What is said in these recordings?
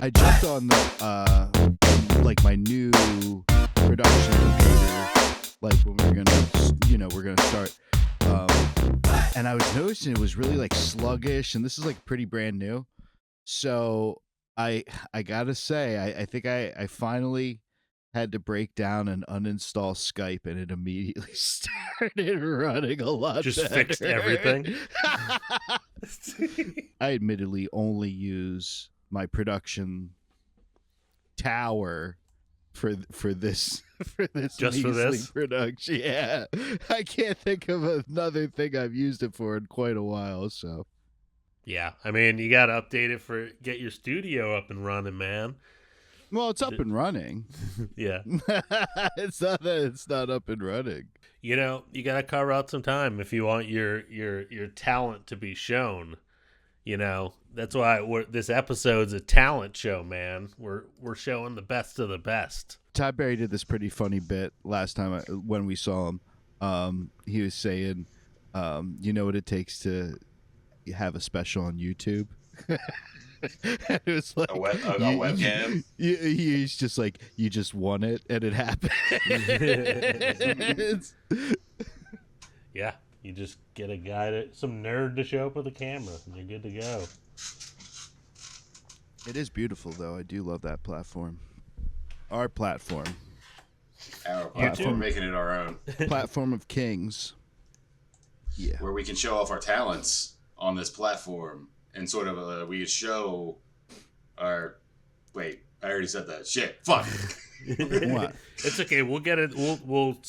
I jumped on the like my new production computer, like when we're gonna start, and I was noticing it was really like sluggish, and this is like pretty brand new. So I gotta say, I think I finally had to break down and uninstall Skype, and it immediately started running a lot Just better. fixed everything. I admittedly only use my production tower for this Just for measly this production. Yeah, I can't think of another thing I've used it for in quite a while. So yeah, I mean, you got to update it get your studio up and running, man. well, it's up and running. Yeah. It's not that it's not up and running. You know, you got to carve out some time if you want your talent to be shown. You know, that's why this episode's a talent show, man. We're showing the best of the best. Todd Berry did this pretty funny bit last time when we saw him. He was saying, you know what it takes to have a special on YouTube? It was like a webcam. He's just like, you just won it, and it happened. Yeah, you just get a guy, some nerd to show up with a camera, and you're good to go. It is beautiful, though. I do love that platform. Our platform. Our platform. We're making it our own. Platform of kings. Yeah. Where we can show off our talents on this platform. And sort of, we could show our. Wait, I already said that. Shit, fuck. What? It's okay. We'll get it. We'll go.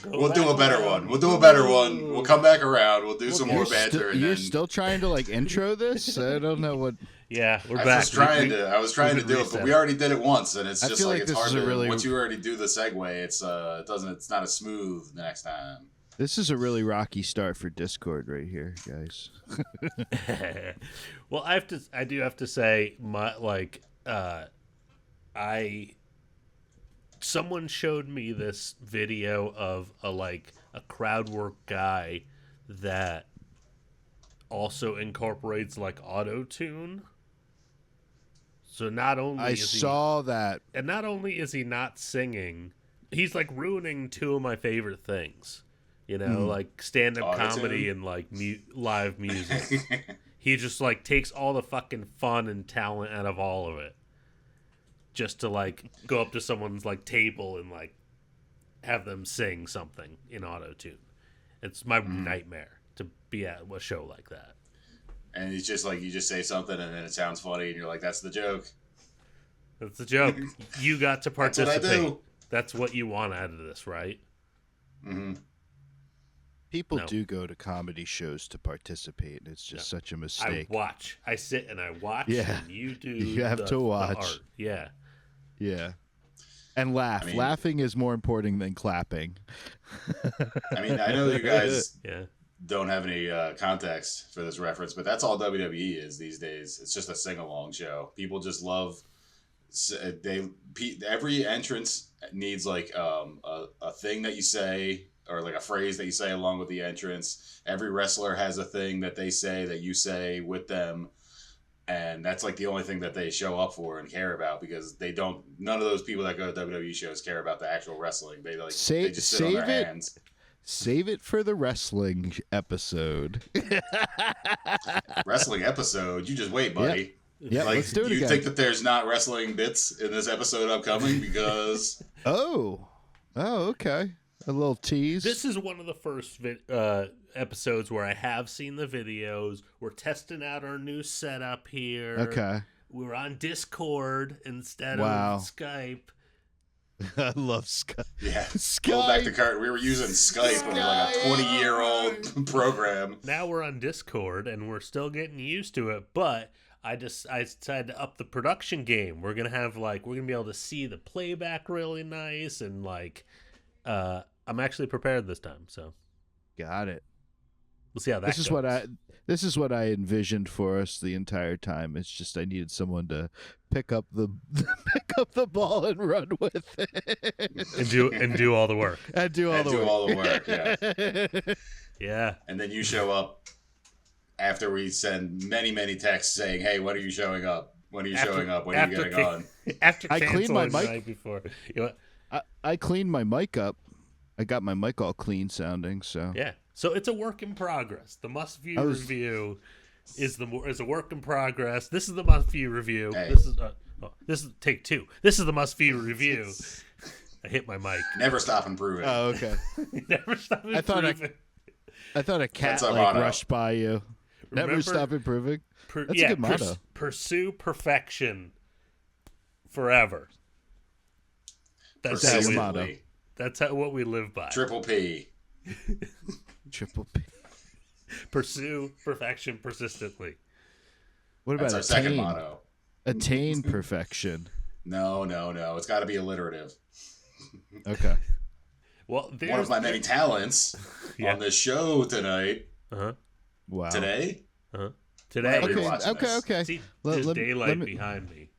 We'll do a better one. We'll do a better one. We'll come back around. We'll do some more banter. You're still trying to like intro this? I don't know what. Yeah, we're back. I was trying to do it, but we already did it once, and it's just like it's hard to. Really... Once you already do the segue, it's not as smooth the next time. This is a really rocky start for Discord right here, guys. Well, I do have to say, someone showed me this video of a crowd work guy that also incorporates like auto-tune. So not only I saw that, and not only is he not singing, he's like ruining two of my favorite things. You know, like stand-up comedy and like live music. He just like takes all the fucking fun and talent out of all of it, just to like go up to someone's like table and like have them sing something in auto-tune. It's my nightmare to be at a show like that. And it's just like you just say something and then it sounds funny and you're like, that's the joke. That's the joke. You got to participate. That's what I do. That's what you want out of this, right? Mm-hmm. People do go to comedy shows to participate. It's just such a mistake. I watch. I sit and I watch. Yeah. And you do. You have to watch. The art. Yeah. Yeah. And laugh. Laughing is more important than clapping. I mean, I know you guys don't have any context for this reference, but that's all WWE is these days. It's just a sing-along show. People just love. Every entrance needs like a thing that you say. Or like a phrase that you say along with the entrance. Every wrestler has a thing that they say that you say with them. And that's like the only thing that they show up for and care about because none of those people that go to WWE shows care about the actual wrestling. They like they just sit on their hands. Save it for the wrestling episode. Wrestling episode? You just wait, buddy. Yeah, like, let's do it again. You think that there's not wrestling bits in this episode upcoming because... Oh, okay. A little tease. This is one of the first episodes where I have seen the videos. We're testing out our new setup here. Okay. We're on Discord instead of Skype. I love Skype. Yeah. Skype. Go back to Kurt. We were using Skype with like a 20-year-old program. Now we're on Discord, and we're still getting used to it, but I decided to up the production game. We're gonna be able to see the playback really nice, and I'm actually prepared this time, so got it. We'll see how that goes. This is what I envisioned for us the entire time. It's just I needed someone to pick up the ball and run with it, and do all the work. And do all the work. Yeah. Yeah. And then you show up after we send many texts saying, "Hey, when are you showing up?" When are you showing up? When are you getting on? After I cleaned my canceling the mic. night before. You know what? I cleaned my mic up. I got my mic all clean sounding. So Yeah. So it's a work in progress. The must view review is a work in progress. This is the must view review. Hey. This is take 2. This is the must view review. I hit my mic. Never stop improving. Oh, okay. Never stop improving. I thought a cat That's our motto. rushed by you. Never Remember- stop improving. That's a good motto. Pursue perfection forever. That's how Persistently. motto. That's what we live by. Triple P. Triple P. Pursue perfection persistently. What about That's our second attain? motto. Attain perfection. No. It's got to be alliterative. Okay. Well, One of my many talents Yeah. on this show tonight. Wow. Today? Today. Whenever you're watching this. Okay. See, Let- there's let- daylight let me- behind me.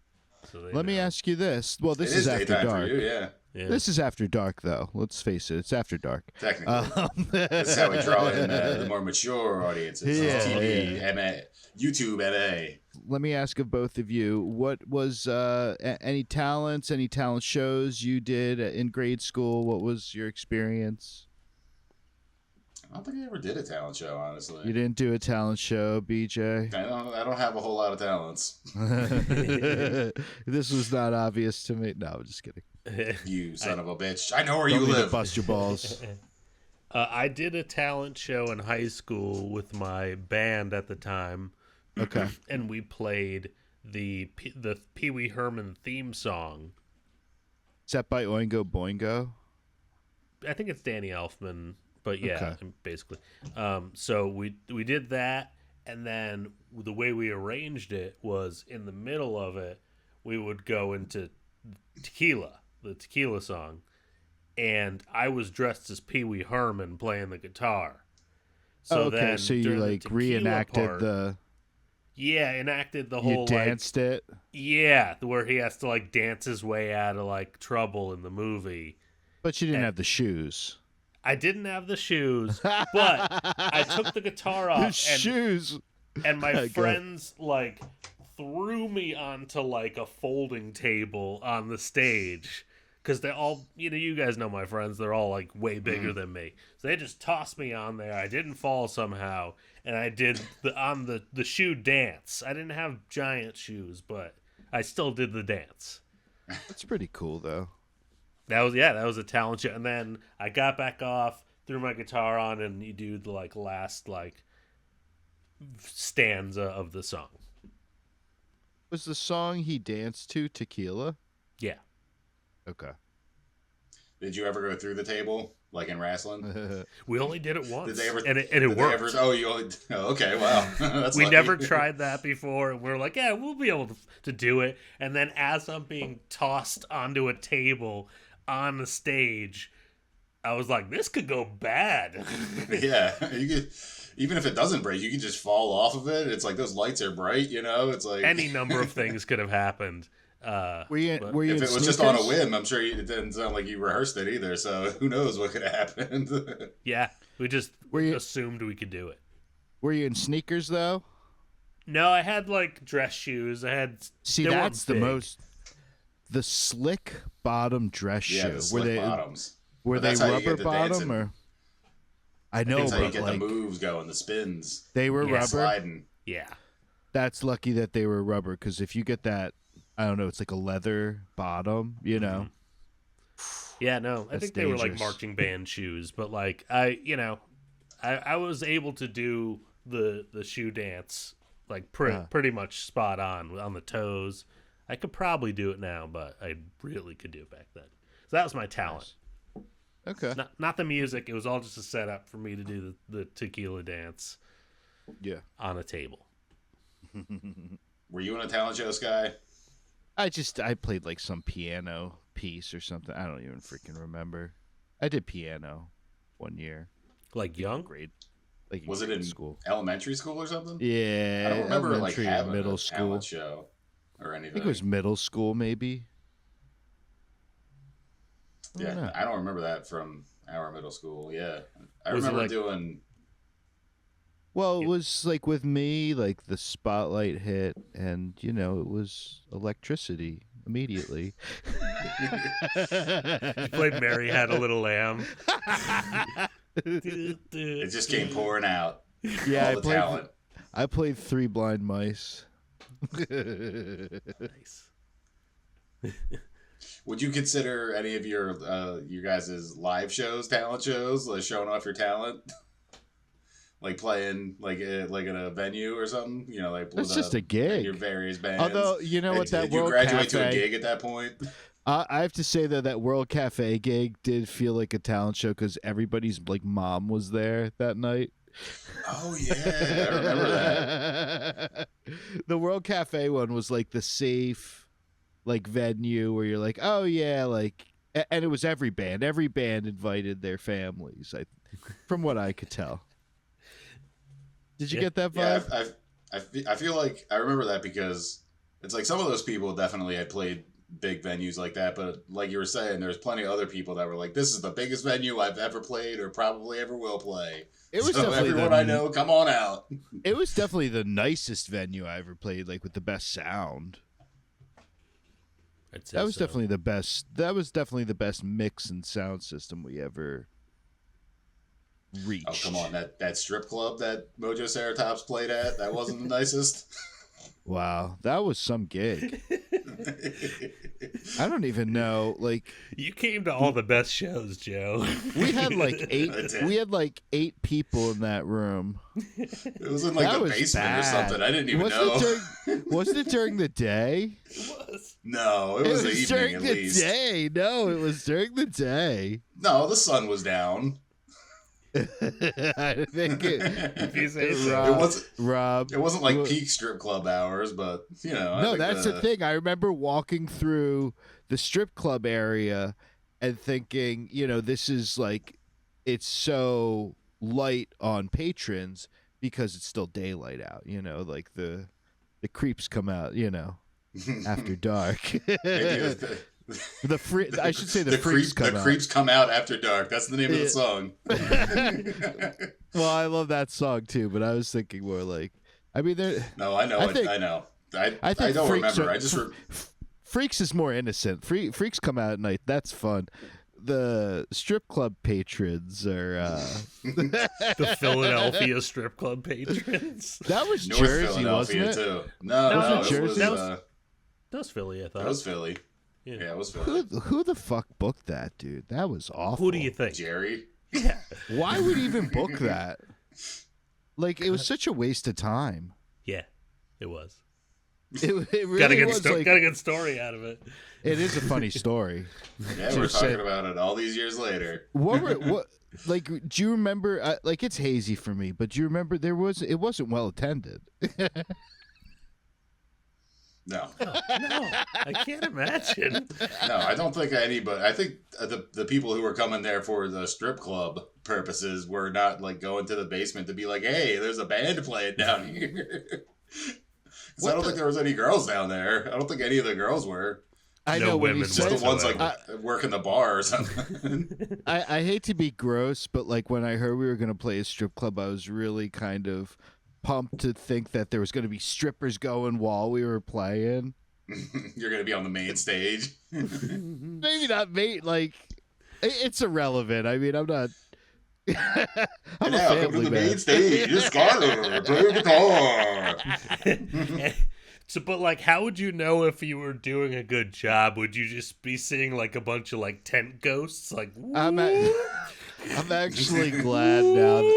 So Let me ask you this. Well, this It is after daytime dark. for you, yeah. Yeah. This is after dark, though. Let's face it. It's after dark. Technically. This is how we draw in the more mature audiences. Yeah, TV, MA, YouTube, MA. Let me ask of both of you, what was any talent shows you did in grade school? What was your experience? I don't think I ever did a talent show, honestly. You didn't do a talent show, BJ? I don't have a whole lot of talents. This was not obvious to me. No, I'm just kidding. You son of a bitch. I know where Don't you mean to live. bust your balls. I did a talent show in high school with my band at the time, Okay. and we played the Pee Wee Herman theme song. Is that by Oingo Boingo? I think it's Danny Elfman, but yeah, Okay. basically. So we did that, and then the way we arranged it was in the middle of it, we would go into Tequila, the Tequila song, and I was dressed as Pee Wee Herman playing the guitar. So okay, then so you during the like Tequila reenacted part- the. enacted the You whole danced it. where he has to like dance his way out of like trouble in the movie. But you didn't have the shoes. I didn't have the shoes, but I took the guitar The off shoes. and my Go. friends like threw me onto like a folding table on the stage because they all, you guys know my friends, they're all like way bigger than me. So they just tossed me on there. I didn't fall somehow, and I did the shoe dance. I didn't have giant shoes, but I still did the dance. That's pretty cool, though. That was a talent show. And then I got back off, threw my guitar on, and you do the like last like stanza of the song. Was the song he danced to Tequila? Yeah. Okay. Did you ever go through the table, like in wrestling? We only did it once. Did they ever? And it did they worked. ever, you only. Oh, okay, wow. That's We lucky. never tried that before, and we're like, yeah, we'll be able to do it. And then as I'm being tossed onto a table on the stage, I was like, this could go bad. Yeah, you could. Even if it doesn't break, you can just fall off of it. It's like those lights are bright, It's like Any number of things could have happened. Were you If in it was sneakers? just on a whim, I'm sure it didn't sound like you rehearsed it either. So who knows what could have happened? Yeah, we just Were you- assumed we could do it. Were you in sneakers, though? No, I had like dress shoes. See, they weren't that's the big. most... The slick bottom dress Yeah, shoe. the Were slick they bottoms. were But they that's how you rubber get the bottom dancing. or? I know, That's how you but get like the moves going, the spins. they were Yeah, rubber. Sliding. Yeah. That's lucky that they were rubber, because if you get that, I don't know, it's like a leather bottom, Yeah, no, I That's think they were like dangerous. marching band shoes, but like I was able to do the shoe dance like pretty much spot on the toes. I could probably do it now, but I really could do it back then. So that was my talent. Okay. Not the music. It was all just a setup for me to do the tequila dance Yeah. on a table. Were you in a talent show, Sky? I played like some piano piece or something. I don't even freaking remember. I did piano one year. Like young? Grade. Like Was it grade in school? elementary school or something? Yeah. I don't remember like elementary and having middle a school. talent show or I anything. think it was middle school, maybe. Yeah, know. I don't remember that from our middle school. Yeah, I Was it remember like- doing. Well, it was like with me, like the spotlight hit, and it was electricity immediately. You played Mary Had a Little Lamb. It just came pouring out. Yeah, All the talent. I played Three Blind Mice. Nice. Would you consider any of your guys' live shows, talent shows, like showing off your talent? Like playing like in a venue or something? Like It's just a gig. Your various bands. Although, you know what, that did you World graduate Cafe, to a gig at that point? I have to say, though, that World Cafe gig did feel like a talent show because everybody's like mom was there that night. Oh, yeah. I remember that. The World Cafe one was like the safe like venue where you're like, oh yeah, like, and it was every band invited their families, from what I could tell. Did you get that vibe? Yeah, I feel like I remember that because it's like some of those people definitely had played big venues like that, but like you were saying, there's plenty of other people that were like, this is the biggest venue I've ever played or probably ever will play. It was so definitely everyone I know, come on out. It was definitely the nicest venue I ever played, like with the best sound. That was definitely the best. That was definitely the best mix and sound system we ever reached. Oh, come on. That strip club that Mojo Ceratops played at, that wasn't the nicest. Wow, that was some gig. I don't even know. Like, you came to all the best shows, Joe. We had like eight people in that room. It was in like the basement or something. I didn't even know. Wasn't it during the day? It was. No, it was the evening during at the least. Day. No, it was during the day. No, the sun was down. I think If you say so. Rob. It wasn't like peak strip club hours, but No, that's the thing. I remember walking through the strip club area and thinking, this is like, it's so light on patrons because it's still daylight out. Like the creeps come out. After dark. I should say the freaks come out. The creeps come out after dark. That's the name of the song. Well, I love that song too, but I was thinking more like, I mean, no, I know. I know. I don't remember. Freaks is more innocent. Freaks come out at night. That's fun. The strip club patrons are the Philadelphia strip club patrons. That was North Jersey, wasn't it? Too. No, was it Jersey? That was Philly, I thought. That was Philly. Yeah, it was Philly. Who the fuck booked that, dude? That was awful. Who do you think? Jerry? Yeah. Why would he even book that? Like, it was such a waste of time. Yeah, it was. It really got a good story out of it. It is a funny story. Yeah, we're talking about it all these years later. What like, do you remember? Like, it's hazy for me, but do you remember it wasn't well attended? No. No, I can't imagine. No, I don't think anybody. I think the people who were coming there for the strip club purposes were not like going to the basement to be like, hey, there's a band playing down here. I don't think there was any girls down there. I don't think any of the girls were. I know when he just says the ones like working the bar or something. I hate to be gross, but like when I heard we were going to play a strip club, I was really kind of pumped to think that there was going to be strippers going while we were playing. You're going to be on the main stage. Maybe not main. Like, it's irrelevant. I mean, I'm not. I'm a family man. Main stage. You're Schuyler. Play guitar. So, but like, how would you know if you were doing a good job? Would you just be seeing like a bunch of like tent ghosts? Like, I'm actually glad now.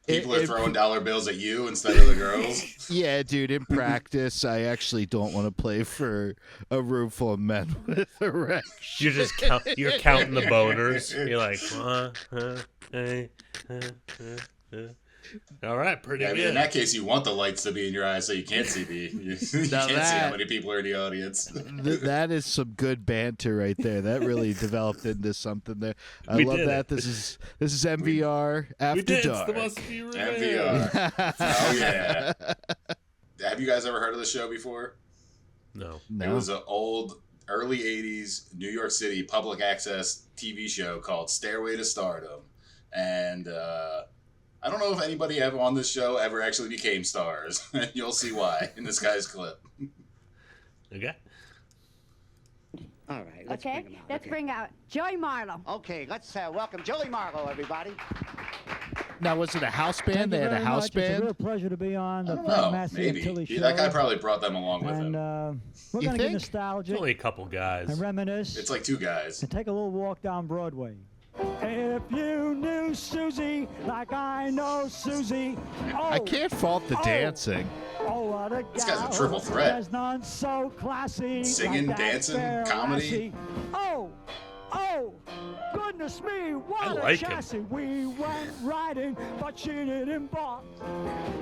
People are throwing dollar bills at you instead of the girls. Yeah, dude. In practice, I actually don't want to play for a room full of men with erections. You're just you're counting the boners. You're like, all right, pretty good. In that case, you want the lights to be in your eyes so you can't see you can't see how many people are in the audience. That is some good banter right there. That really developed into something there. I love that. This is MVR After Dark. It's the Must Be MVR. Oh yeah. Have you guys ever heard of the show before? No. It was an old early 80s New York City public access TV show called Stairway to Stardom. And I don't know if anybody ever on this show ever actually became stars. You'll see why in this guy's clip. Okay. All right, let's bring out Joey Marlowe. Okay, let's welcome Joey Marlowe, everybody. Now, was it a house band? They had a house It's a band? real pleasure to be on the I don't Frank know, Massey and maybe. Tilly show. That guy probably brought them along with And him. we're You going to get think? It's nostalgic only a couple guys. and reminisce It's like two guys. and take a little walk down Broadway. If you knew Susie like I know Susie, I can't fault the dancing. Oh, what a This guy's a gal. triple threat. There's none so classy. Singing, like that dancing, fair comedy. lassie. Oh, goodness me, what I a like him. chassis. We went riding, but she didn't balk.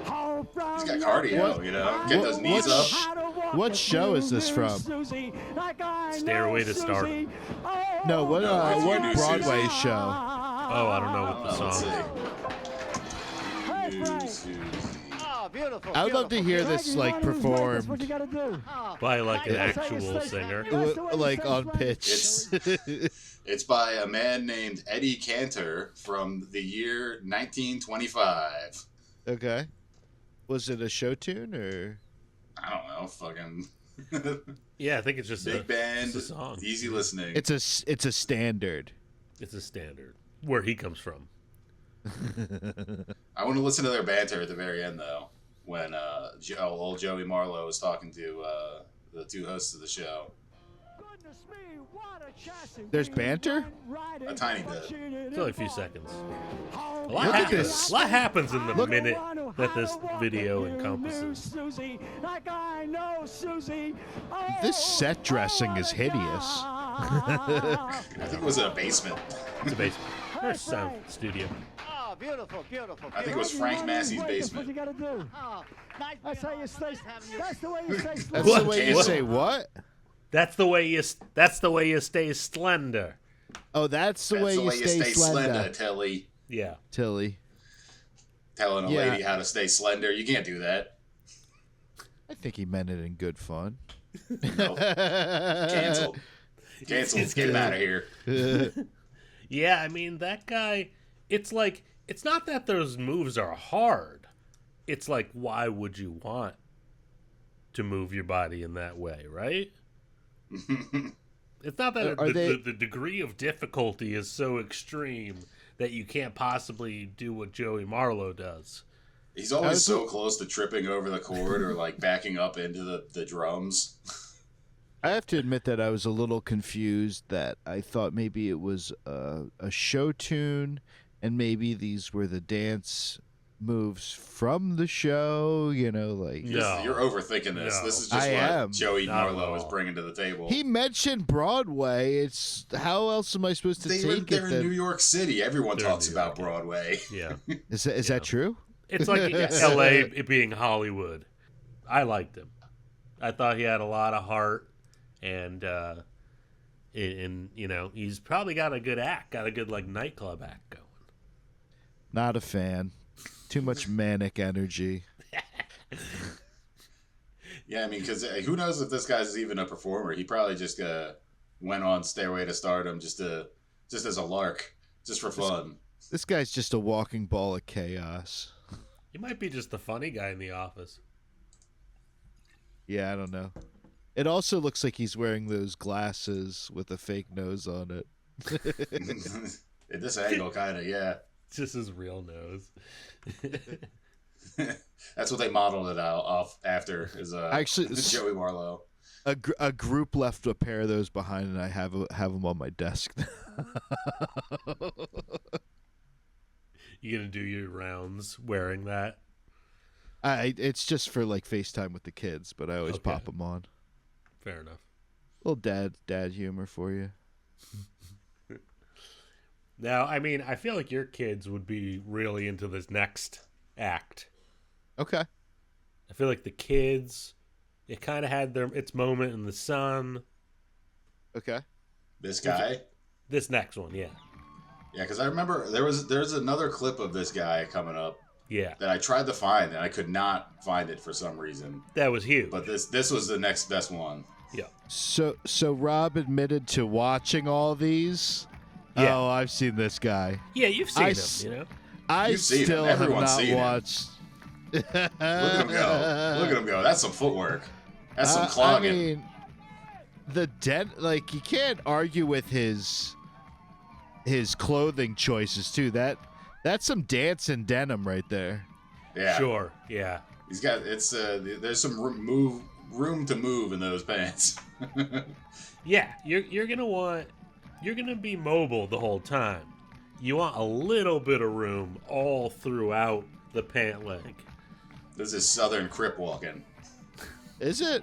How from He's got cardio, you know. Get those knees up. What show is this from? Stairway to Stardom. No, what No, what New Broadway Susie. show? Oh, I don't know what the Let's song see. is. New Susie. Oh, beautiful. I would love to hear Frank, this you like wanna lose weight, That's what performed you got to do. By like an That's how you actual stay- singer. That's the way you like stay on splendid. pitch. It's by a man named Eddie Cantor from the year 1925. Okay. Was it a show tune or? I don't know, fucking Yeah, I think it's just big band, it's a song. easy listening. It's a standard. It's a standard. Where he comes from. I want to listen to their banter at the very end, though, when old Joey Marlowe was talking to the two hosts of the show. Goodness me, what a chassis. There's We banter? went riding, A tiny but bit. she didn't It's only a few balk. seconds. How A lot Look at happens. this. A lot happens in the Look- minute that this How to walk video if you knew encompasses. Susie, like I know Susie. This set dressing is hideous. I think it was in a basement. It's a basement. There's sound studio. Oh, beautiful, beautiful. I think it was Frank Massey's That's what you basement. got to do. Oh, nice That's how being you on. stay. Nice having you. That's the way you stay. That's slim. the way you What? say what? That's the way you. That's the way you stay slender. Oh, that's the That's way the you way stay slender. Tilly. Yeah. Tilly. Telling a Yeah. lady how to stay slender. You can't do that. I think he meant it in good fun. Nope. Canceled. Canceled. Get him out of here. Yeah, I mean that guy. It's like it's not that those moves are hard. It's like why would you want to move your body in that way, right? It's not that Are they- the degree of difficulty is so extreme that you can't possibly do what Joey Marlowe does. He's always so close to tripping over the chord or like backing up into the drums. I have to admit that I was a little confused that I thought maybe it was a show tune and maybe these were the dance moves from the show, you know, like No. You're overthinking this. No. This is just I what am. Joey Not at Marlowe is all. bringing to the table. he mentioned Broadway. It's how else am I supposed to They're take it? in that- New York City. Everyone They're in talks New about York, yeah. Broadway. Yeah. Is that true? It's like L.A. it being Hollywood. I liked him. I thought he had a lot of heart, and you know he's probably got a good act, got a good like nightclub act going. Not a fan. Too much manic energy. Yeah, I mean, because who knows if this guy's even a performer? He probably just went on Stairway to Stardom just as a lark, just for fun. This guy's just a walking ball of chaos. He might be just the funny guy in the office. Yeah, I don't know. It also looks like he's wearing those glasses with a fake nose on it. At this angle, kind of, yeah. It's just his real nose. That's what they modeled it out off after is Actually, Joey Marlowe. A group left a pair of those behind, and I have them on my desk. You gonna do your rounds wearing that? It's just for like FaceTime with the kids, but I always Okay. pop them on. Fair enough. Little dad humor for you. Now, I mean, I feel like your kids would be really into this next act. Okay. I feel like the kids, it kind of had its moment in the sun. Okay. This guy. This next one, yeah. Yeah, because I remember there's another clip of this guy coming up Yeah, that I tried to find and I could not find it for some reason. that was huge. But this was the next best one. Yeah. So Rob admitted to watching all these. Yeah. Oh, I've seen this guy. Yeah, you've seen I him, s- you know? I You've seen him. still have Everyone's not seen him. watched. Look at him go. Look at him go. That's some footwork. That's some clogging. I mean, you can't argue with his clothing choices too. That's some dancing denim right there. Yeah. Sure. Yeah. He's got there's some room to move in those pants. Yeah. You're gonna be mobile the whole time. You want a little bit of room all throughout the pant leg. This is Southern Crip walking. Is it?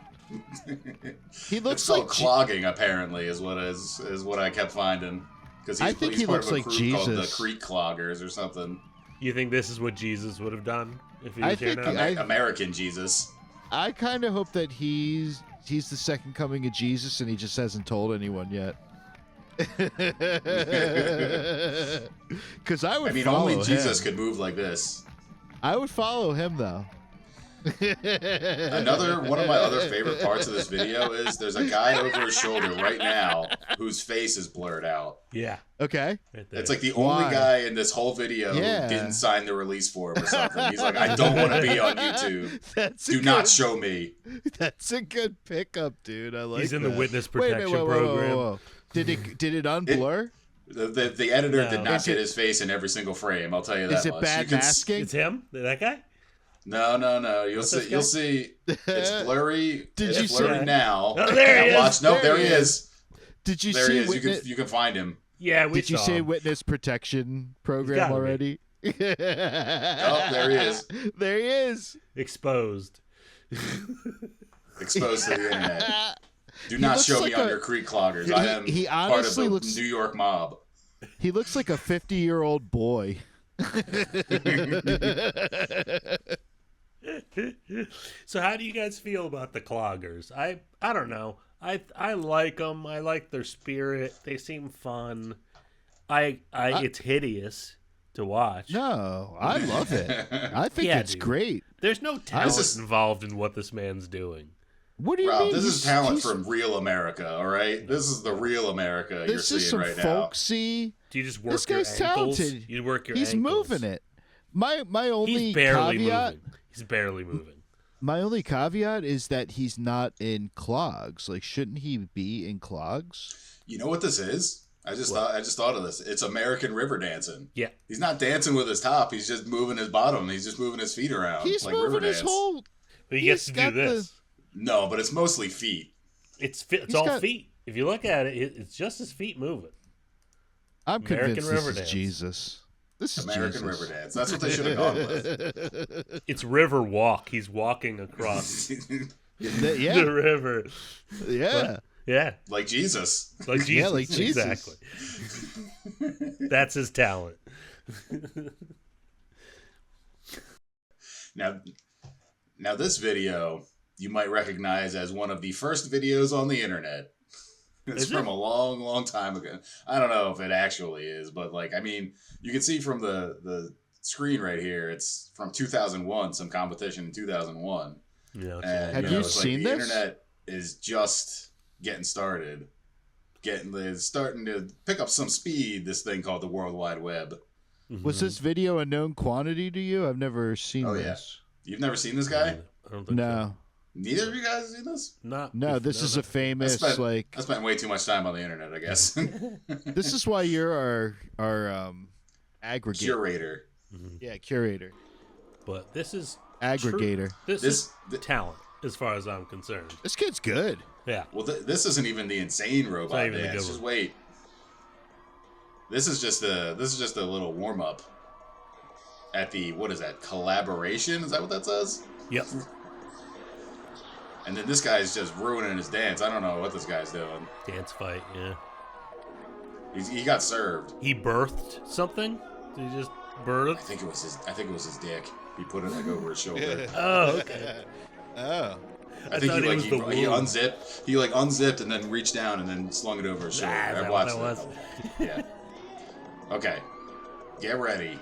He looks It's like called clogging, apparently, is what I kept finding. Because I think he's he part looks of a like crew called the Jesus. Creek Cloggers or something. You think this is what Jesus would have done if he I was here think now? American Jesus. I kind of hope that he's the second coming of Jesus and he just hasn't told anyone yet. Because I would. I mean, follow only Jesus him. could move like this. I would follow him though. Another one of my other favorite parts of this video is there's a guy over his shoulder right now whose face is blurred out. Yeah. Okay. Right there. It's like the Why? only guy in this whole video Yeah. who didn't sign the release form or something. He's like, I don't want to be on YouTube. Do not show me. That's a good pickup, dude. I like. He's in the that. witness Wait a minute, protection program. whoa. Did it unblur? The editor No. did not Is get it- his face in every single frame. I'll tell you that Is it much. bad You can masking? It's him? That guy? No. You'll What's see. this guy? You'll see. It's blurry. Did it's you blurry see- now? Oh, there he is. Watch. No, there he There he is. Did you There see he is. witness? You can find him. Yeah, we Did you saw say him. witness protection program gotta be. already? Oh, there he is. There he is. Exposed. Exposed to the internet. Do He not looks show like me on a- your Creek Cloggers. I am he part of honestly the looks- New York mob. He looks like a 50-year-old boy. So how do you guys feel about the cloggers? I don't know. I like them. I like their spirit. They seem fun. It's hideous to watch. No, I love it. I think Yeah, it's dude. great. There's no talent is- involved in what this man's doing. What do you Rob, mean? this is He's- talent he's- from real America, all right? This is the real America you're This is seeing some right now. folksy. Do you just work This your guy's ankles? talented. You work your He's ankles. moving it. My only He's barely caveat. moving. He's barely moving. My only caveat is that he's not in clogs. Like, shouldn't he be in clogs? You know what this is? I just thought of this. It's American river dancing. Yeah. He's not dancing with his top. He's just moving his bottom. He's just moving his feet around He's like moving river his dance. whole. But he gets He's to do got this. No, but it's mostly feet. It's He's all got- feet. If you look at it, it's just his feet moving. I'm American convinced river this is dance. Jesus. This is American Jesus. river dance. That's what they should have gone with. It's river walk. He's walking across Yeah, the river. yeah. Yeah, Like Jesus. like Jesus. Yeah, like Jesus. Exactly. That's his talent. Now this video you might recognize as one of the first videos on the internet. It's Is from it? a long, long time ago. I don't know if it actually is, but like, I mean, you can see from the screen right here, it's from 2001, some competition in 2001. Yeah. And, Have know, you it's like seen the this? internet is just getting started. Starting to pick up some speed, this thing called the World Wide Web. Was this video a known quantity to you? I've never seen Oh, yeah. this. You've never seen this guy? I don't think No, Neither of you guys have seen this? so. no. This is a famous I spent way too much time on the internet, I guess. This is why you're our aggregator. Curator. Yeah, curator, But this is aggregator. This This- is talent, as far as I'm concerned. This kid's good. Yeah. Well, this isn't even the insane robot not even the dance. good Just one. wait. This is just a little warm up. At the what is that? Collaboration? Is that what that says? Yep. And then this guy's just ruining his dance. I don't know what this guy's doing. Dance fight. Yeah. He got served. He birthed something. Did he just I birth? think it was his dick. He put it like over his shoulder. Oh, okay. Oh, I think thought he it was the he womb. unzipped. He like unzipped and then reached down and then slung it over his shoulder. Ah, is I that what watched that it. was? Yeah. Okay. Get ready.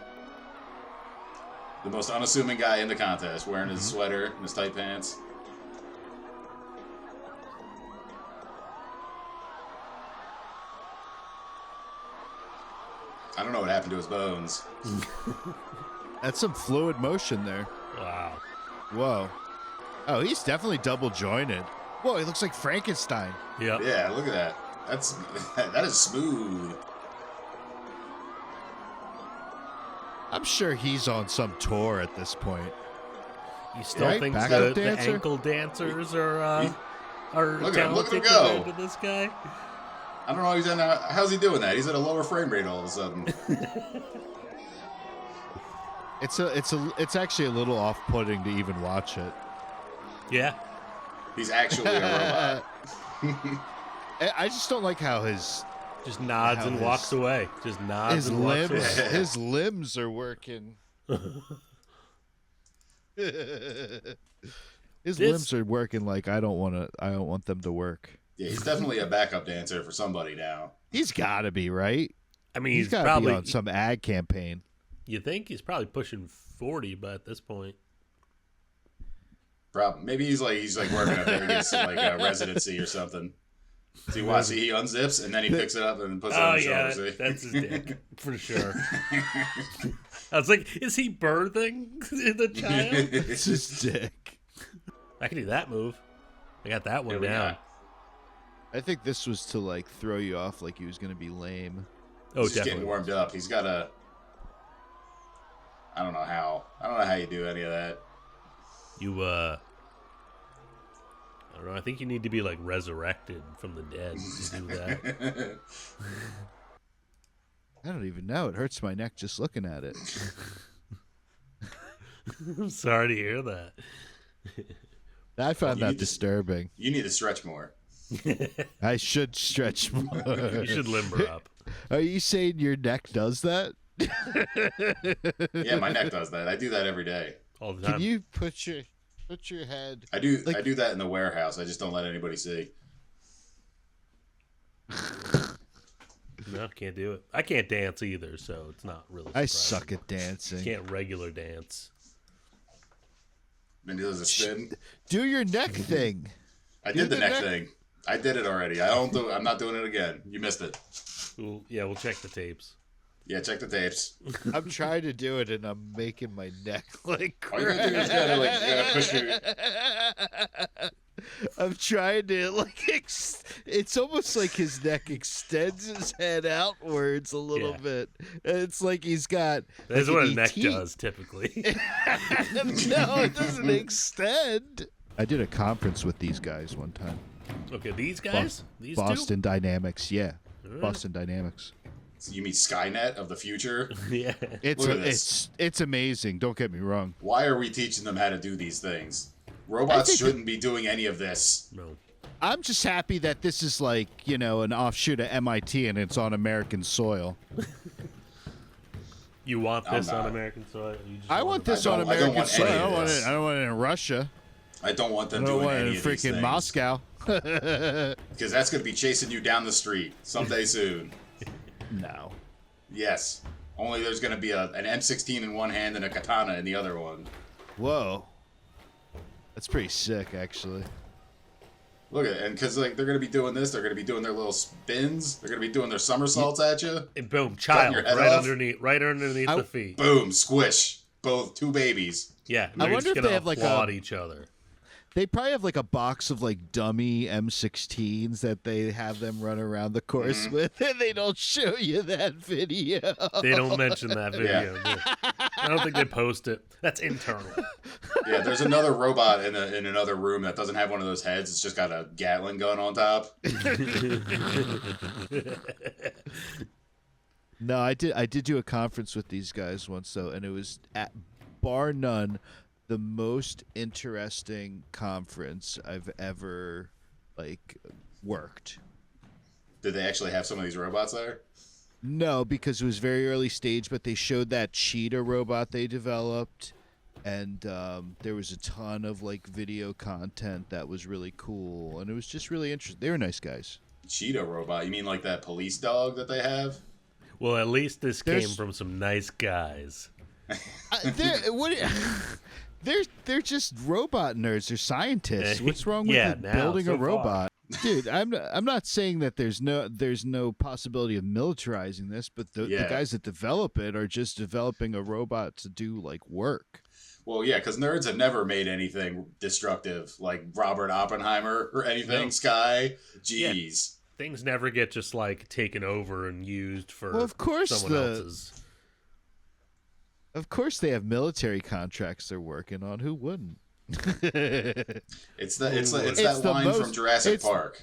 The most unassuming guy in the contest, wearing his sweater and his tight pants. I don't know what happened to his bones. That's some fluid motion there. Wow. Whoa. Oh, he's definitely double jointed. Whoa, he looks like Frankenstein. Yep. Yeah, look at that. That is smooth. I'm sure he's on some tour at this point. You still Right? think Backup the dancer? ankle dancers are Look at him talented go. compared to this guy? I don't know. How's he doing that? He's at a lower frame rate all of a sudden. It's actually a little off-putting to even watch it. Yeah. He's actually a robot. I just don't like how his Just nods How and his- walks away. Just nods and walks limbs away. his limbs are working. His limbs are working like I don't want them to work. Yeah, he's definitely a backup dancer for somebody now. He's got to be, right? I mean, He's he's got to probably be on some ad campaign. You think he's probably pushing 40, but at this point, Maybe he's like working at Vegas, like a residency or something. See, watch, he unzips and then he picks it up and puts it on his shoulder. See? that's his dick for sure. I was like, is he birthing the child? It's his dick. I can do that move. I got that one Here we down. go. I think this was to like throw you off, like he was going to be lame. Oh, He's just definitely. getting warmed up. He's got a. I don't know how you do any of that. You I don't know. I think you need to be like resurrected from the dead to do that. I don't even know. It hurts my neck just looking at it. I'm sorry to hear that. I found You that need to- disturbing. You need to stretch more. I should stretch more. You should limber up. Are you saying your neck does that? Yeah, my neck does that. I do that every day. All the time. Can you put your head? I do Like- that in the warehouse. I just don't let anybody see. No, can't do it. I can't dance either, so it's not really I surprising. suck at dancing. Can't regular dance. Then he does a spin. Do your neck thing. I Do did the the neck neck- thing. I did it already. I'm not doing it again. You missed it. We'll check the tapes. Yeah, check the tapes. I'm trying to do it and I'm making my neck like All you gotta do is gotta push your. I'm trying to like it's almost like his neck extends his head outwards a little Yeah. bit. And it's like he's got That's like what an a neck ET. does typically. No, it doesn't extend. I did a conference with these guys one time. Okay, these guys? These Boston Dynamics, yeah. Alright. Boston Dynamics. You mean Skynet of the future? two? Yeah. It's Look at this. it's amazing. Don't get me wrong. Why are we teaching them how to do these things? Robots think shouldn't be doing any of this. No. I'm just happy that this is like, you know, an offshoot of MIT and it's on American soil. You want I'm this on not. American soil? You just I want this I on don't American want soil. any I of don't want this. it. I don't want it in Russia. I don't want I them don't doing want it any in of these freaking things. Moscow. Because that's going to be chasing you down the street someday soon. No. Yes. Only there's going to be an M16 in one hand and a katana in the other one. Whoa. That's pretty sick, actually. Look at it. And because like, they're going to be doing this, they're going to be doing their little spins. They're going to be doing their somersaults at you. And boom, Cutting child your head right off. underneath I- the feet. Boom, squish. Both two babies. Yeah, I they're wonder just if gonna they have, like, applaud a- each other. They probably have like a box of like dummy M16s that they have them run around the course with, and they don't show you that video. They don't mention that video. Yeah. I don't think they post it. That's internal. Yeah, there's another robot in another room that doesn't have one of those heads. It's just got a Gatling gun on top. No, I did do a conference with these guys once though, and it was at bar none the most interesting conference I've ever like worked. Did they actually have some of these robots there? No, because it was very early stage, but they showed that cheetah robot they developed, and there was a ton of like video content that was really cool, and it was just really interesting. They were nice guys. Cheetah robot? You mean like that police dog that they have? Well, at least this came There's- from some nice guys. They're just robot nerds. They're scientists. What's wrong with Yeah, it now, building so a robot? Dude, I'm not saying that there's no possibility of militarizing this, but the guys that develop it are just developing a robot to do like work. Well, yeah, because nerds have never made anything destructive like Robert Oppenheimer or anything. No. Sky, jeez, Things never get just like taken over and used for Well, of course someone else's. Of course, they have military contracts they're working on. Who wouldn't? It's that line from Jurassic Park.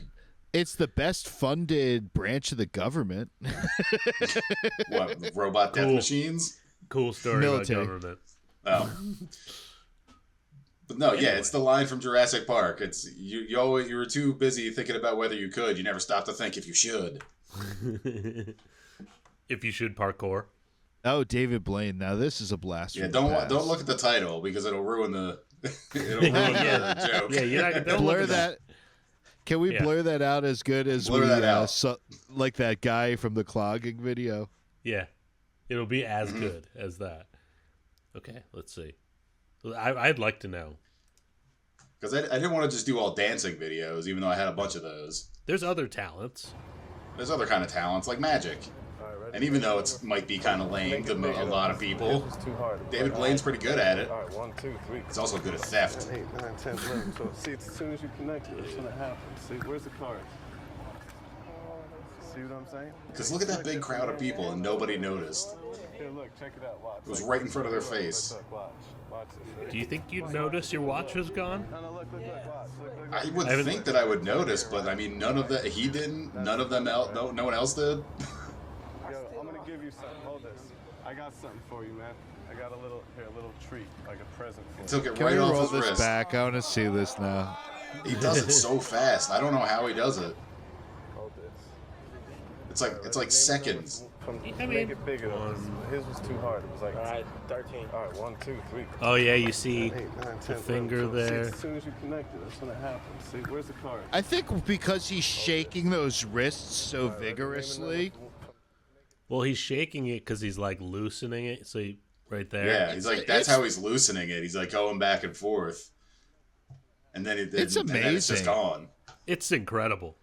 It's the best funded branch of the government. What, robot death machines? Cool story Military. about government. Oh. But no, yeah, it's the line from Jurassic Park. It's you were too busy thinking about whether you could. You never stopped to think if you should. If you should parkour. Oh, David Blaine. Now this is a blast. Yeah, from the past. don't look at the title because it'll ruin the the joke. Yeah, you're not don't blur look at that. Can we blur that out as good as Blur that out. like that guy from the clogging video? Yeah, it'll be as good as that. Okay, let's see. I'd like to know. Because I didn't want to just do all dancing videos, even though I had a bunch of those. There's other talents. There's other kind of talents like magic. And even though it might be kind of lame to a lot of people, David Blaine's pretty good at it. All right, 1, 2, 3. He's also good at theft. 8, 9, 10, 11. So see, as soon as you connect it, it's gonna happen. See, where's the cards? See what I'm saying? Because look at that big crowd of people and nobody noticed. Here, look, check it out. Watch. It was right in front of their face. Look, watch. Watch this. Do you think you'd notice your watch was gone? No, look, watch. Look. I would think that I would notice, but I mean, he didn't. None of them no one else did. Yo, I'm gonna give you something. Hold this. I got something for you, man. I got a little treat, like a present for you. Took it Can right we roll off his this wrist. back? I want to see this now. He does it so fast. I don't know how he does it. Hold this. It's like seconds. Make it bigger though. His was too hard. It was like 13. All right, 1, 2, 3. Oh yeah, you see 8, 9, 10, the finger 11. So, there. see, as soon as you connect it, it's gonna happen. See, where's the card? I think because he's shaking those wrists so vigorously. Well, he's shaking it because he's like loosening it. So right there. Yeah, he's like that's how he's loosening it. He's like going back and forth, and then It's and then it's just amazing. gone. It's incredible.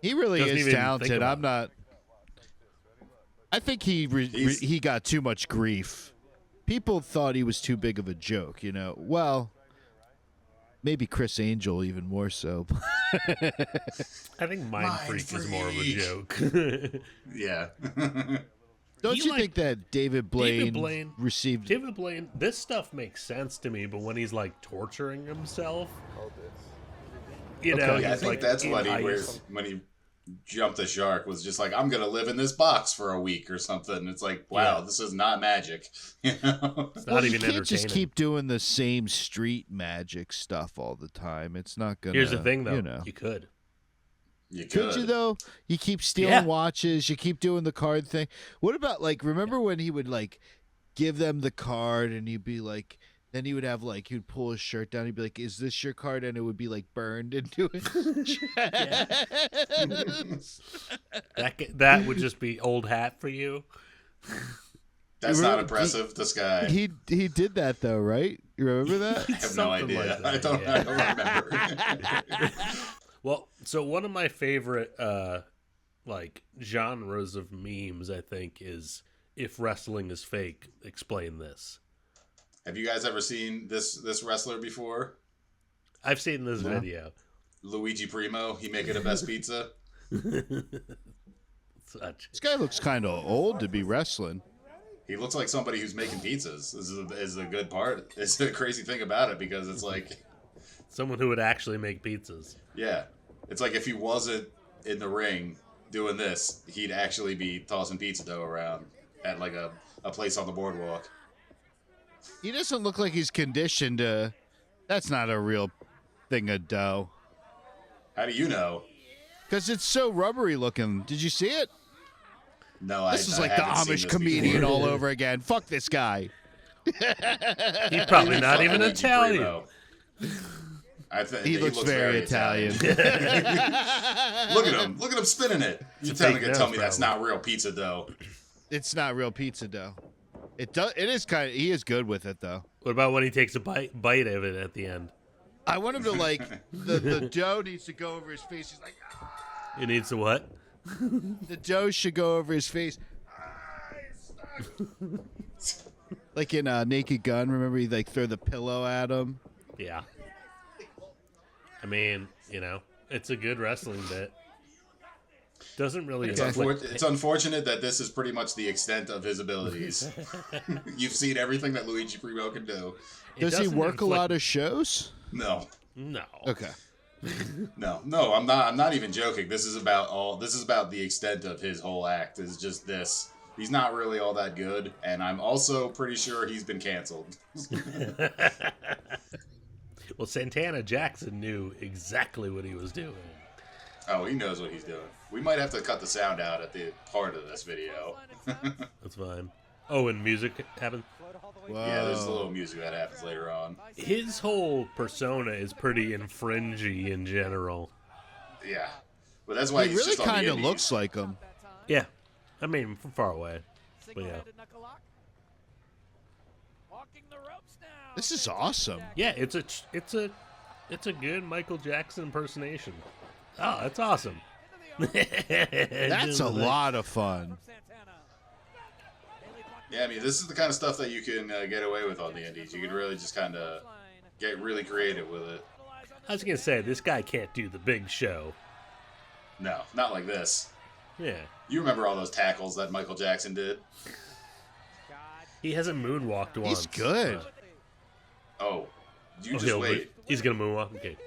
He really Doesn't is even think talented. about I'm not. I think he got too much grief. People thought he was too big of a joke. Well, maybe Chris Angel even more so. I think Mind Freak is more of a joke. Yeah. Don't He, you like, think that David Blaine received? David Blaine, this stuff makes sense to me, but when he's like torturing himself, Hold this. you know, Yeah, I he's, think like, that's in what ice. when he jumped the shark was just like, I'm gonna live in this box for a week or something. It's like, wow, this is not magic. It's not Well, even you can't entertaining. just keep doing the same street magic stuff all the time. It's not gonna. Here's the thing, though. You could. You Could you though? You keep stealing watches. You keep doing the card thing. What about remember when he would give them the card and he'd be like, then he would have he'd pull his shirt down. He'd be like, "Is this your card?" And it would be burned into his chest. That would just be old hat for you. That's not impressive. This guy. He did that though, right? You remember that? I have no Something idea. like that, I don't remember. Well, so one of my favorite genres of memes, I think, is if wrestling is fake, explain this. Have you guys ever seen this wrestler before? I've seen this video. Luigi Primo. He making the best pizza. This guy looks kind of old to be wrestling. He looks like somebody who's making pizzas. This is the good part. It's the crazy thing about it because it's like someone who would actually make pizzas. Yeah. It's like if he wasn't in the ring doing this, he'd actually be tossing pizza dough around at a place on the boardwalk. He doesn't look like he's conditioned to. That's not a real thing of dough. How do you know? Because it's so rubbery looking. Did you see it? No, This is like the Amish comedian all over again. Fuck this guy. He's probably not even Italian. He looks very Italian. Look at him. Look at him spinning it. You're tell me that's not real pizza dough. It's not real pizza dough. It is kind of. He is good with it though. What about when he takes a bite of it at the end? I want him to like the dough needs to go over his face. He's like, It needs to what? the dough should go over his face. Like in Naked Gun, remember he like throw the pillow at him? Yeah. I mean, it's a good wrestling bit. Doesn't really. It's unfortunate that this is pretty much the extent of his abilities. You've seen everything that Luigi Primo can do. Does he work a lot of shows? No. Okay. No, I'm not even joking. This is about the extent of his whole act. Is just this. He's not really all that good, and I'm also pretty sure he's been canceled. Well, Santana Jackson knew exactly what he was doing. Oh, he knows what he's doing. We might have to cut the sound out at the part of this video. That's fine. Oh, and music happened? Whoa. Yeah, there's a little music that happens later on. His whole persona is pretty infringy in general. Yeah. But that's why He he's really just on the kind of indies. looks like him. Yeah. I mean, from far away. But yeah. This is awesome. Yeah, it's a good Michael Jackson impersonation. Oh, that's awesome. That's a lot of fun. Yeah, I mean, this is the kind of stuff that you can get away with on the indies. You can really just kind of get really creative with it. I was going to say, this guy can't do the big show. No, not like this. Yeah. You remember all those tackles that Michael Jackson did? He hasn't moonwalked once. He's good. Oh, you just wait. He's going to moonwalk? Okay.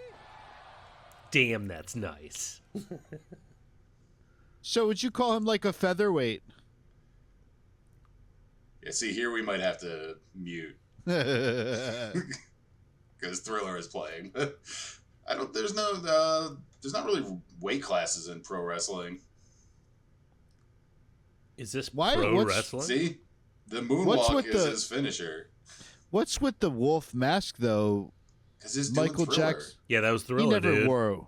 Damn, that's nice. So would you call him like a featherweight? Yeah, see, here we might have to mute That's because Thriller is playing. There's not really weight classes in pro wrestling. Is this Why- pro what's- wrestling? See, the What's moonwalk with is the- his finisher. What's with the wolf mask though? Because he's Michael doing Thriller. Jackson. Yeah, that was Thriller, dude.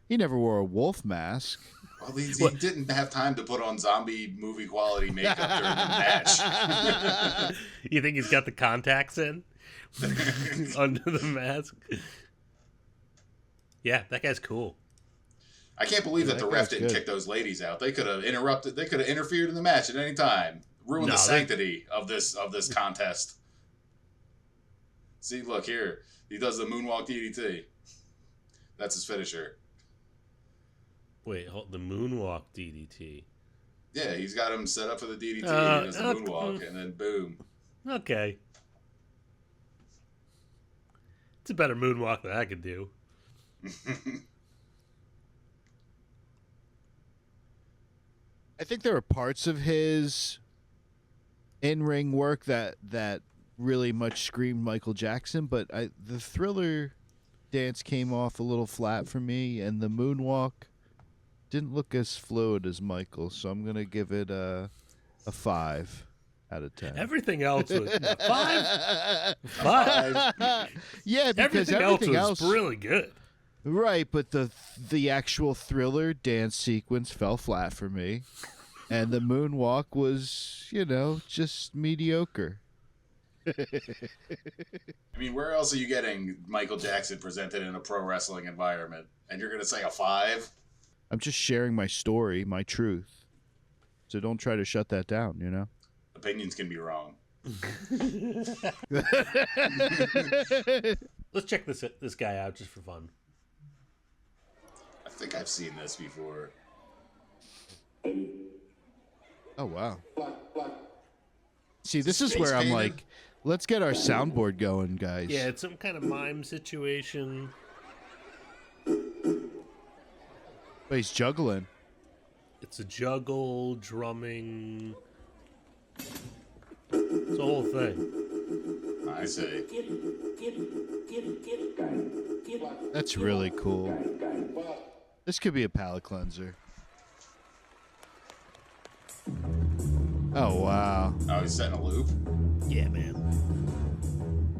He never wore a wolf mask. Well, he didn't have time to put on zombie movie quality makeup during the match. You think he's got the contacts in? Under the mask? Yeah, that guy's cool. I can't believe that the that ref guy's didn't good. kick those ladies out. They could have interrupted. They could have interfered in the match at any time. Ruined No, the they- sanctity of this contest. See, look here. He does the moonwalk DDT. That's his finisher. Wait, hold, the moonwalk DDT. Yeah, he's got him set up for the DDT. He does the okay. moonwalk, and then boom. Okay. It's a better moonwalk than I could do. I think there are parts of his in-ring work that really much screamed Michael Jackson, but the Thriller dance came off a little flat for me, and the moonwalk didn't look as fluid as Michael, so I'm gonna give it a 5 out of 10. Everything else was 5. 5. Yeah, because Everything else was really good. right, but the actual Thriller dance sequence fell flat for me, and the moonwalk was, just mediocre. I mean, where else are you getting Michael Jackson presented in a pro wrestling environment? And you're going to say a 5? I'm just sharing my story, my truth. So don't try to shut that down, Opinions can be wrong. Let's check this guy out just for fun. I think I've seen this before. Oh, wow. See, this is Face where I'm painted? like, let's get our soundboard going, guys. Yeah, it's some kind of mime situation. But he's juggling. It's a juggle, drumming. It's a whole thing. I say. That's really cool. This could be a palate cleanser. Oh, wow. Oh, he's setting a loop? Yeah, man.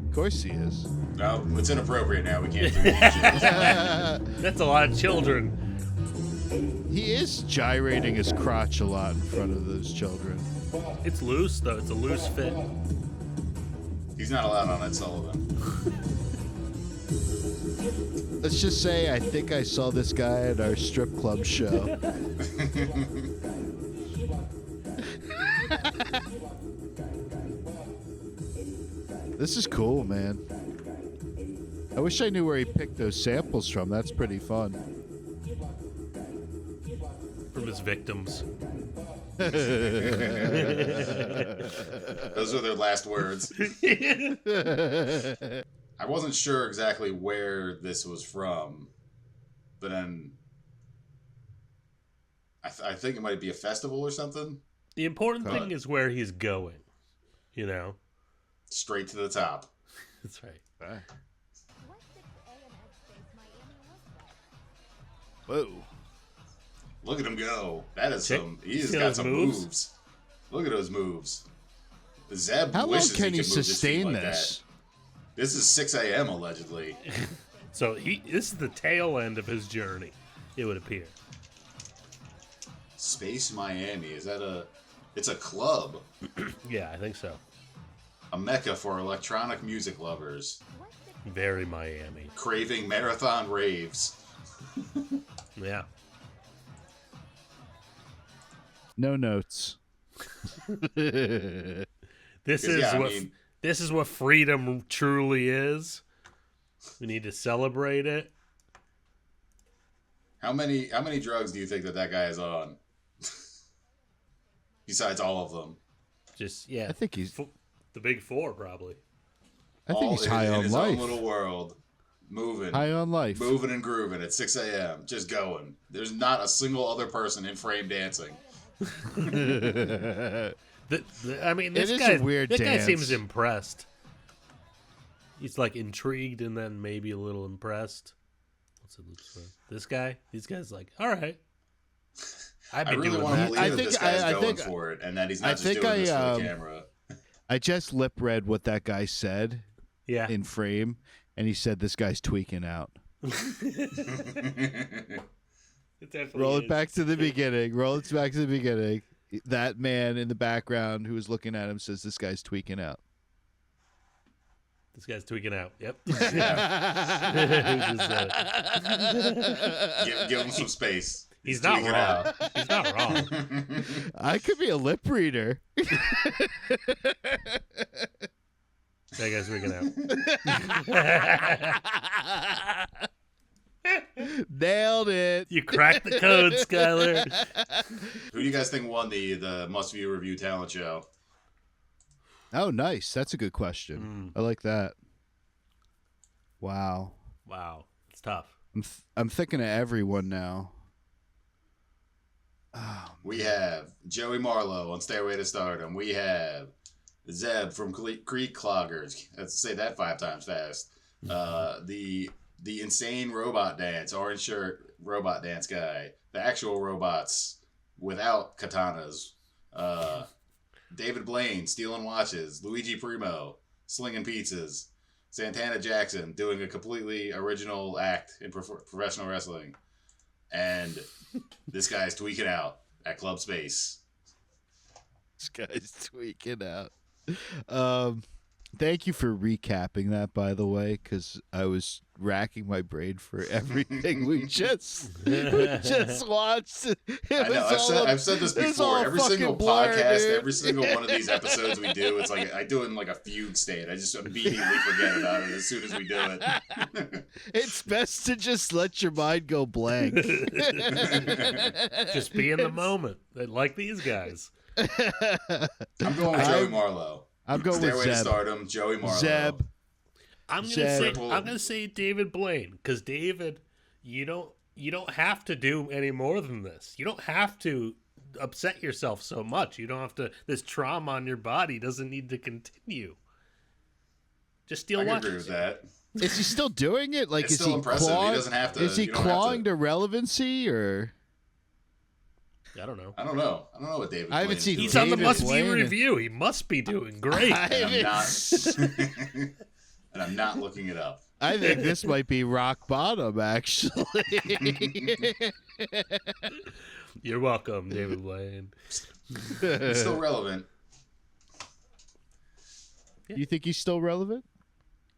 Of course he is. No, it's inappropriate now. We can't do that. That's a lot of children. He is gyrating his crotch a lot in front of those children. It's loose, though. It's a loose fit. He's not allowed on Ed Sullivan. Let's just say I think I saw this guy at our strip club show. This is cool, man. I wish I knew where he picked those samples from. That's pretty fun. From his victims. Those are their last words. I wasn't sure exactly where this was from, but then I think it might be a festival or something. The important thing is where he's going, you know? Straight to the top. That's right. Whoa. Look at him go. That is Check- some... He's see got those some moves? moves. Look at those moves. Zeb How long wishes can he could move his feet sustain like this? that. This is 6 a.m. allegedly. So this is the tail end of his journey, it would appear. Space Miami. Is that a... It's a club. Yeah, I think so. A mecca for electronic music lovers. Very Miami. Craving marathon raves. Yeah. No notes. This Yeah, is I what mean- this is what freedom truly is. We need to celebrate it. How many drugs do you think that guy is on? Besides all of them. Just yeah. I think he's the big four probably. I think he's high in on his life. own little world. Moving. High on life. Moving and grooving at 6 a.m. Just going. There's not a single other person in frame dancing. I mean, this It is guy. a weird This guy dance. seems impressed. He's like intrigued and then maybe a little impressed. What's it look for? This guy? These guys like, all right. I'd I be really doing want to that. believe I that think- this guy's I going think- for it and that he's I not just think doing this I, for the camera. I just lip read what that guy said Yeah. in frame, and he said this guy's tweaking out. It definitely Roll is. it back to the beginning. Roll it back to the beginning. That man in the background who was looking at him says this guy's tweaking out. This guy's tweaking out. Yep. Give him some space. He's not tweaking wrong. out. He's not wrong. I could be a lip reader. That guy's tweaking out. Nailed it. You cracked the code, Schuyler. Who do you guys think won the Must View Review talent show? Oh, nice. That's a good question. I like that. Wow. Wow. It's tough. I'm thinking of everyone now. We have Joey Marlowe on Stairway to Stardom. We have Zeb from Creek Cloggers. Let's say that 5 times fast. The insane robot dance, orange shirt robot dance guy. The actual robots without katanas. David Blaine stealing watches. Luigi Primo slinging pizzas. Santana Jackson doing a completely original act in professional wrestling. And this guy's tweaking out at Club Space. This guy's tweaking out. Thank you for recapping that, by the way, because I was racking my brain for everything we just watched. I know. I've said this before. Every single podcast, every single one of these episodes we do, it's like I do it in like a fugue state. I just immediately forget about it as soon as we do it. It's best to just let your mind go blank. Just be in the moment, like these guys. I'm going with Joey Marlowe. I'm going Stairway with to Zeb. Stardom, Joey Marlowe. Zeb. I'm Zeb. gonna say David Blaine, because David, you don't have to do any more than this. You don't have to upset yourself so much. You don't have to. This trauma on your body doesn't need to continue. Just steal I can watches. agree with that. Is he still doing it? Like, It's is still he impressive. He clawing? doesn't have to- Is he you don't have clawing to- to relevancy, or? I don't know. I don't know what David I haven't Blaine's seen doing. He's on the David Must Blaine View and- review. He must be doing great. And I'm not looking it up. I think this might be rock bottom, actually. You're welcome, David Blaine. It's still relevant. You think he's still relevant?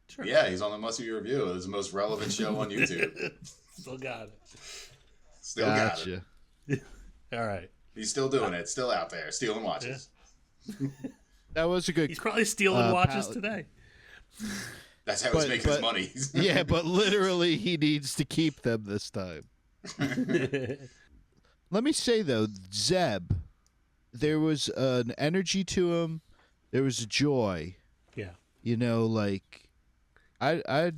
Sure. Yeah, he's on the Must Be Review. It's the most relevant show on YouTube. Still got it. Still got it. All right. He's still doing it. Still out there, stealing watches. Yeah. That was a good. He's probably stealing watches today. That's how he's making his money. Yeah, but literally he needs to keep them this time. Let me say though, Zeb, there was an energy to him. There was a joy. Yeah. You know, like I'd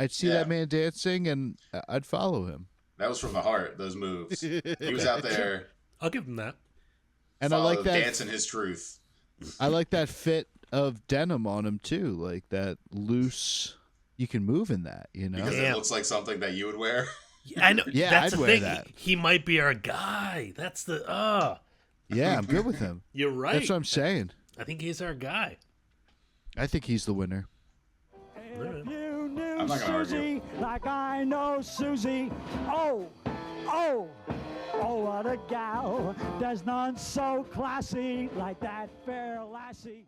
see that man dancing and I'd follow him. That was from the heart. Those moves. He was out there. I'll give him that. And I like that dancing his truth. I like that fit of denim on him too, like that loose. You can move in that, you know. Because it looks like something that you would wear. I know. Yeah, that's I'd the wear thing. that. He might be our guy. That's the Yeah, I'm good with him. You're right. That's what I'm saying. I think he's our guy. I think he's the winner. If you knew I'm not gonna Susie like I know Susie, oh, what a gal. There's none so classy like that fair lassie.